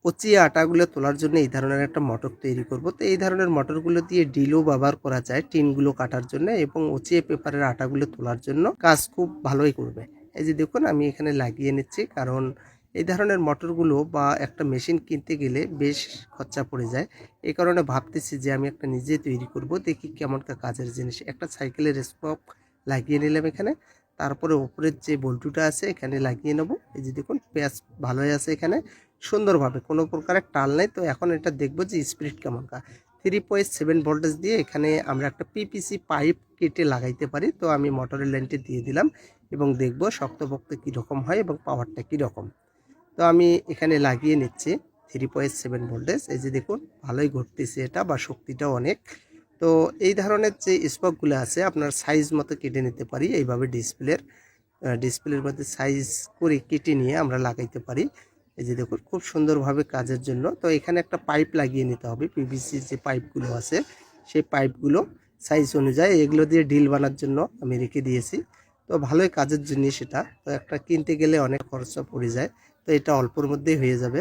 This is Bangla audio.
পচিয়ে আটাগুলো তোলার জন্য এই ধরনের একটা মোটর তৈরি করব। তো এই ধরনের মোটরগুলো দিয়ে ড্রিলও ব্যবহার করা যায় টিনগুলো কাটার জন্য এবং পচিয়ে পেপারের আটাগুলো তোলার জন্য কাজ খুব ভালোই করবে। এই যে দেখুন আমি এখানে লাগিয়ে নিচ্ছি, কারণ এই ধরনের মোটরগুলো বা একটা মেশিন কিনতে গেলে বেশ খরচা পড়ে যায়। এই কারণে ভাবতেছি যে আমি একটা নিজে তৈরি করব, দেখি কেমনটা কাজের জিনিস। একটা সাইকেলের স্পক লাগিয়ে নিলাম এখানে, তারপরে উপরের যে বল্টুটা আছে এখানে লাগিয়ে নেব। এই যে দেখুন পেঁয়াজ ভালোই আছে এখানে সুন্দরভাবে, কোনো প্রকারের টাল নেই। তো এখন এটা দেখব যে স্পিরিট কেমন। 3.7 ভোল্টেজ দিয়ে এখানে আমরা একটা পিপিসি পাইপ কেটে লাগাইতে পারি। তো আমি মোটরের লাইনটি দিয়ে দিলাম এবং দেখব শক্তপোক্ত কীরকম হয় এবং পাওয়ারটা কীরকম। তো আমি এখানে লাগিয়ে নিচ্ছি 3.7 ভোল্টেজ। এই যে দেখুন ভালোই ঘুরতেছে এটা, বা শক্তিটাও অনেক। তো এই ধরনের যে স্পকগুলো আছে আপনার সাইজ মতো কেটে নিতে পারি এইভাবে। ডিসপ্লের মধ্যে সাইজ করে কেটে নিয়ে আমরা লাগাইতে পারি। এই যে দেখুন খুব সুন্দরভাবে কাজের জন্য। তো এখানে একটা পাইপ লাগিয়ে নিতে হবে, পিভিসির যে পাইপগুলো আছে সেই পাইপগুলো সাইজ অনুযায়ী এগুলো দিয়ে ডিল বানার জন্য আমি রেখে দিয়েছি। তো ভালোই কাজের জিনিস এটা। তো একটা কিনতে গেলে অনেক খরচা পড়ে যায়, তো এটা অল্পর মধ্যেই হয়ে যাবে।